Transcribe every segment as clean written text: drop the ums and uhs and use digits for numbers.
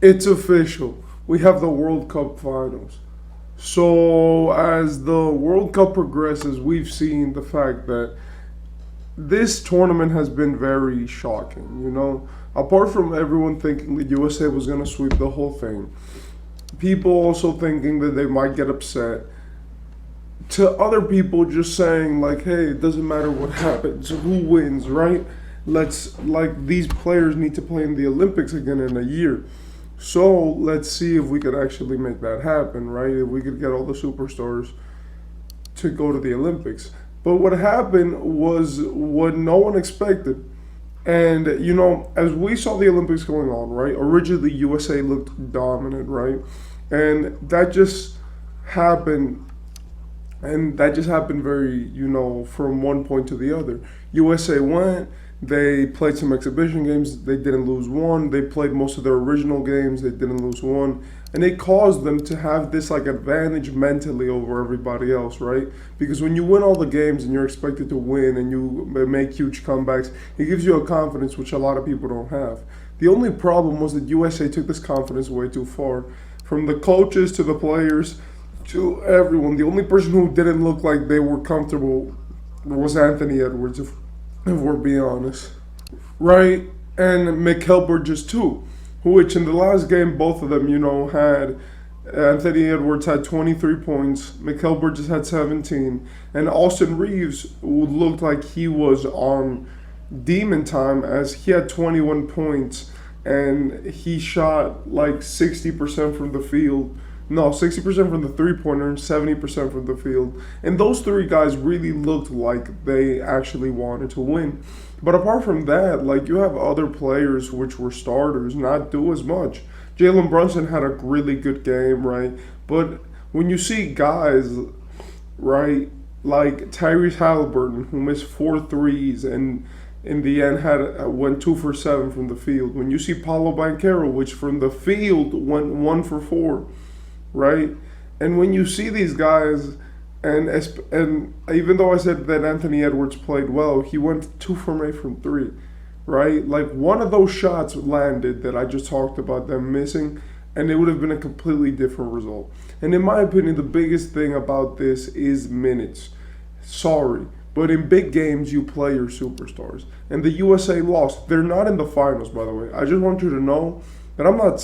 It's official. We have the World Cup finals. So, as the World Cup progresses, we've seen the fact that this tournament has been very shocking. Apart from everyone thinking the USA was going to sweep the whole thing, people also thinking that they might get upset, to other people just saying, like, hey, it doesn't matter what happens, who wins, right? These players need to play in the Olympics again in a year. So let's see if we could actually make that happen, right? If we could get all the superstars to go to the Olympics. But what happened was what no one expected. And, as we saw the Olympics going on, right? Originally, USA looked dominant, right? And that just happened. And that just happened very, from one point to the other. USA went, they played some exhibition games, they didn't lose one. They played most of their original games, they didn't lose one. And it caused them to have this like advantage mentally over everybody else, right? Because when you win all the games and you're expected to win and you make huge comebacks, it gives you a confidence which a lot of people don't have. The only problem was that USA took this confidence way too far. From the coaches to the players to everyone, the only person who didn't look like they were comfortable was Anthony Edwards, if we're being honest, right? And Mikhail Bridges too, which in the last game, both of them, had Anthony Edwards had 23 points, Mikhail Bridges had 17, and Austin Reeves looked like he was on demon time as he had 21 points and he shot like 60% from the field. No, 60% from the three pointer and 70% from the field. And those three guys really looked like they actually wanted to win. But apart from that, like you have other players which were starters not do as much. Jalen Brunson had a really good game, right? But when you see guys, right, like Tyrese Halliburton, who missed four threes and in the end had went 2 for 7 from the field. When you see Paulo Banchero, which from the field went 1 for 4, right? And when you see these guys, and even though I said that Anthony Edwards played well, he went 2 from 8 from three, right? Like one of those shots landed that I just talked about them missing, and it would have been a completely different result. And in my opinion, the biggest thing about this is minutes. Sorry. But in big games, you play your superstars. And the USA lost. They're not in the finals, by the way. I just want you to know that I'm not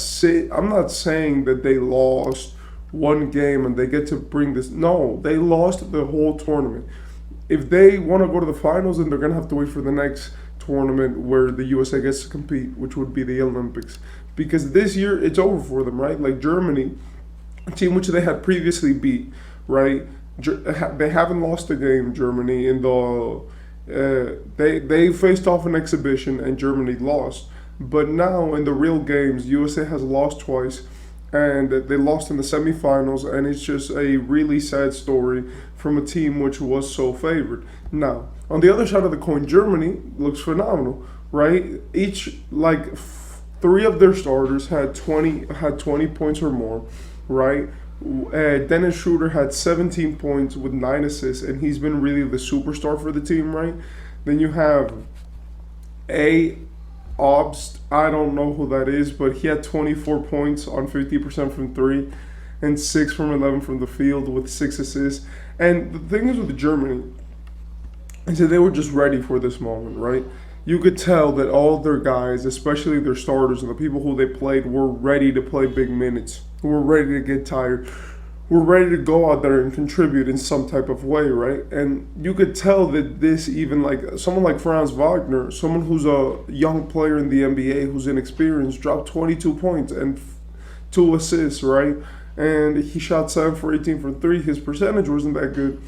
saying that they lost one game and they get to bring this. No, they lost the whole tournament. If they want to go to the finals, then they're gonna have to wait for the next tournament where the USA gets to compete, which would be the Olympics. Because this year it's over for them, right? Like Germany, a team which they had previously beat, right? They haven't lost a game. Germany in the they faced off an exhibition and Germany lost. But now in the real games, USA has lost twice, and they lost in the semifinals, and it's just a really sad story from a team which was so favored. Now, on the other side of the coin, Germany looks phenomenal, right? Each three of their starters had 20 points or more, right? Dennis Schroeder had 17 points with 9 assists, and he's been really the superstar for the team, right? Then you have a Obst, I don't know who that is, but he had 24 points on 50% from three and 6 from 11 from the field with 6 assists. And the thing is with Germany, is that they were just ready for this moment, right? You could tell that all their guys, especially their starters and the people who they played, were ready to play big minutes, who were ready to get tired, were ready to go out there and contribute in some type of way, right? And you could tell that this, even like someone like Franz Wagner, someone who's a young player in the NBA who's inexperienced, dropped 22 points and 2 assists, right? And he shot 7 for 18 from three. His percentage wasn't that good.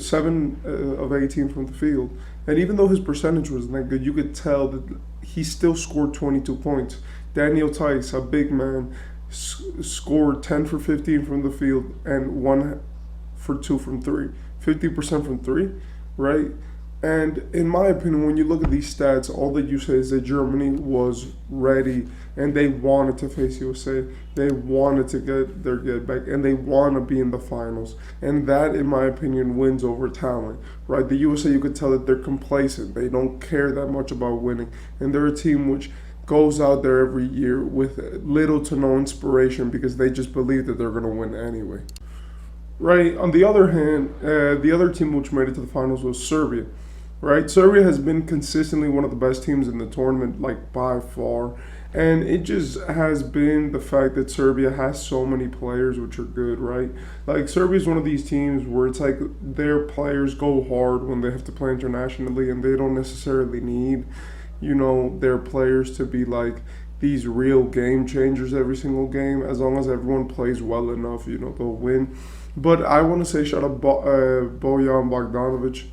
7 of 18 from the field. And even though his percentage wasn't that good, you could tell that he still scored 22 points. Daniel Tice, a big man, scored 10 for 15 from the field and 1 for 2 from three. 50% from three, right? And in my opinion, when you look at these stats, all that you say is that Germany was ready and they wanted to face USA. They wanted to get their get back and they want to be in the finals. And that, in my opinion, wins over talent, right? The USA, you could tell that they're complacent. They don't care that much about winning. And they're a team which goes out there every year with little to no inspiration because they just believe that they're going to win anyway. Right. On the other hand, the other team which made it to the finals was Serbia. Right. Serbia has been consistently one of the best teams in the tournament, like by far. And it just has been the fact that Serbia has so many players which are good, right? Like Serbia is one of these teams where it's like their players go hard when they have to play internationally, and they don't necessarily need, their players to be like these real game changers every single game. As long as everyone plays well enough, they'll win. But I want to say shout out Bojan Bogdanovic,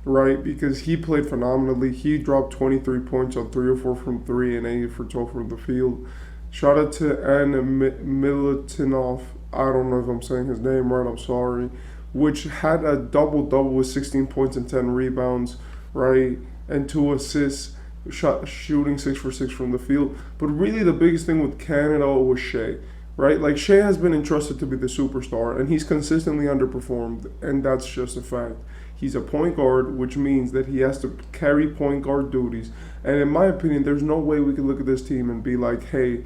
right? Because he played phenomenally. He dropped 23 points on 3 or 4 from 3 and 8 for 12 from the field. Shout out to Anna Milutinov. I don't know if I'm saying his name right, I'm sorry. Which had a double double with 16 points and 10 rebounds, right? And 2 assists, shooting 6 for 6 from the field. But really, the biggest thing with Canada was Shea, right? Like Shea has been entrusted to be the superstar, and he's consistently underperformed, and that's just a fact. He's a point guard, which means that he has to carry point guard duties. And in my opinion, there's no way we can look at this team and be like, hey,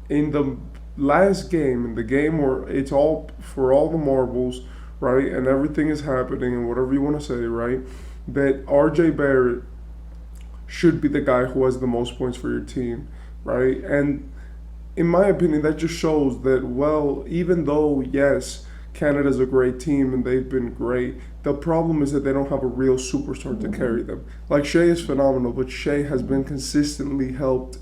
in the last game, in the game where it's all for all the marbles, right, and everything is happening and whatever you want to say, right, that RJ Barrett should be the guy who has the most points for your team, right? And in my opinion, that just shows that, well, even though, yes, Canada's a great team and they've been great, the problem is that they don't have a real superstar to carry them. Like Shea is phenomenal, but Shea has been consistently helped,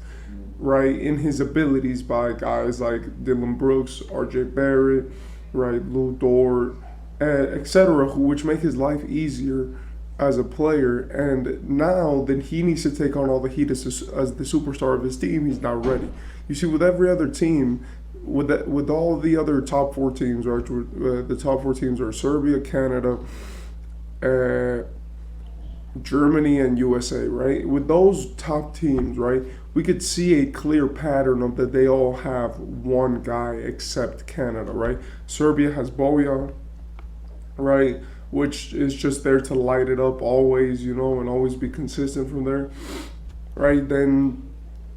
right, in his abilities by guys like Dylan Brooks, RJ Barrett, right, Lou Dort, etc., which make his life easier as a player. And now that he needs to take on all the heat as the superstar of his team, he's not ready. You see, with every other team, with all the other top 4 teams, right? The top 4 teams are Serbia, Canada, Germany, and USA, right? With those top teams, right, we could see a clear pattern of that they all have one guy except Canada, right? Serbia has Bojan, right, which is just there to light it up always, and always be consistent from there, right? Then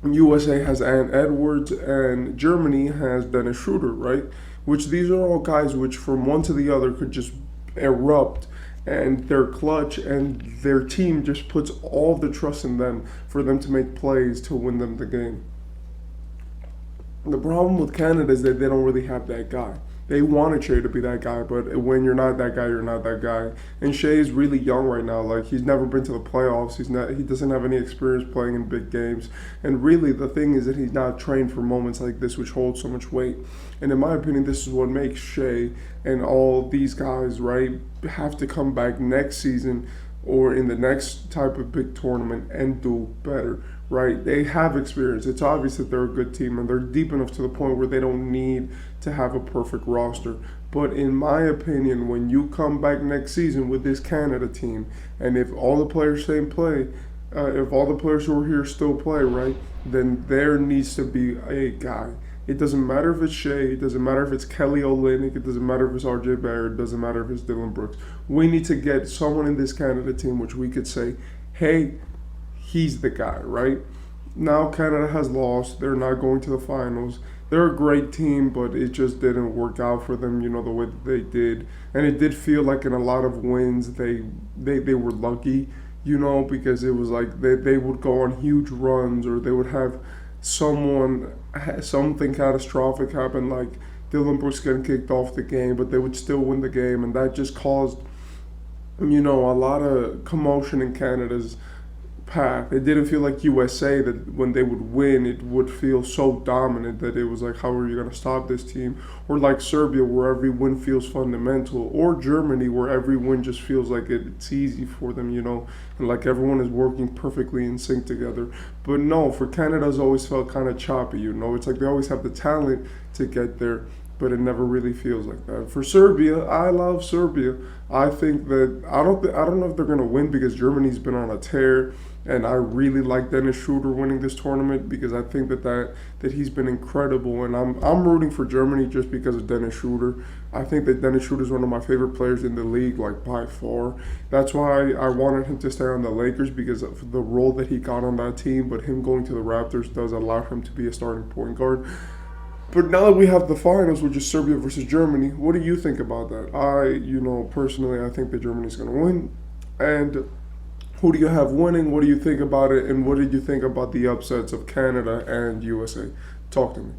USA has Ant Edwards, and Germany has Dennis Schroeder, right? Which these are all guys which from one to the other could just erupt, and they're clutch, and their team just puts all the trust in them for them to make plays to win them the game. The problem with Canada is that they don't really have that guy. They wanted Shea to be that guy, but when you're not that guy, you're not that guy. And Shea is really young right now. Like he's never been to the playoffs. He doesn't have any experience playing in big games. And really, the thing is that he's not trained for moments like this, which hold so much weight. And in my opinion, this is what makes Shea and all these guys, right, have to come back next season or in the next type of big tournament and do better, right? They have experience. It's obvious that they're a good team and they're deep enough to the point where they don't need to have a perfect roster. But in my opinion, when you come back next season with this Canada team, and if all the players same play, if all the players who are here still play, right, then there needs to be a guy. It doesn't matter if it's Shea, it doesn't matter if it's Kelly Olynyk, it doesn't matter if it's RJ Barrett, it doesn't matter if it's Dylan Brooks. We need to get someone in this Canada team which we could say, hey, he's the guy, right? Now Canada has lost. They're not going to the finals. They're a great team, but it just didn't work out for them, the way that they did. And it did feel like in a lot of wins they were lucky, because it was like they would go on huge runs, or they would have something catastrophic happen, like Dylan Brooks getting kicked off the game, but they would still win the game. And that just caused, a lot of commotion in Canada's path. It didn't feel like USA that when they would win, it would feel so dominant that it was like, how are you going to stop this team? Or like Serbia, where every win feels fundamental. Or Germany, where every win just feels like it's easy for them, and like everyone is working perfectly in sync together. But no, for Canada's always felt kind of choppy, It's like they always have the talent to get there, but it never really feels like that. For Serbia, I love Serbia. I think that I don't know if they're gonna win because Germany's been on a tear, and I really like Dennis Schroeder winning this tournament because I think that he's been incredible, and I'm rooting for Germany just because of Dennis Schroeder. I think that Dennis Schroeder is one of my favorite players in the league, like by far. That's why I wanted him to stay on the Lakers because of the role that he got on that team. But him going to the Raptors does allow him to be a starting point guard. But now that we have the finals, which is Serbia versus Germany, what do you think about that? Personally, I think that Germany's going to win. And who do you have winning? What do you think about it? And what did you think about the upsets of Canada and USA? Talk to me.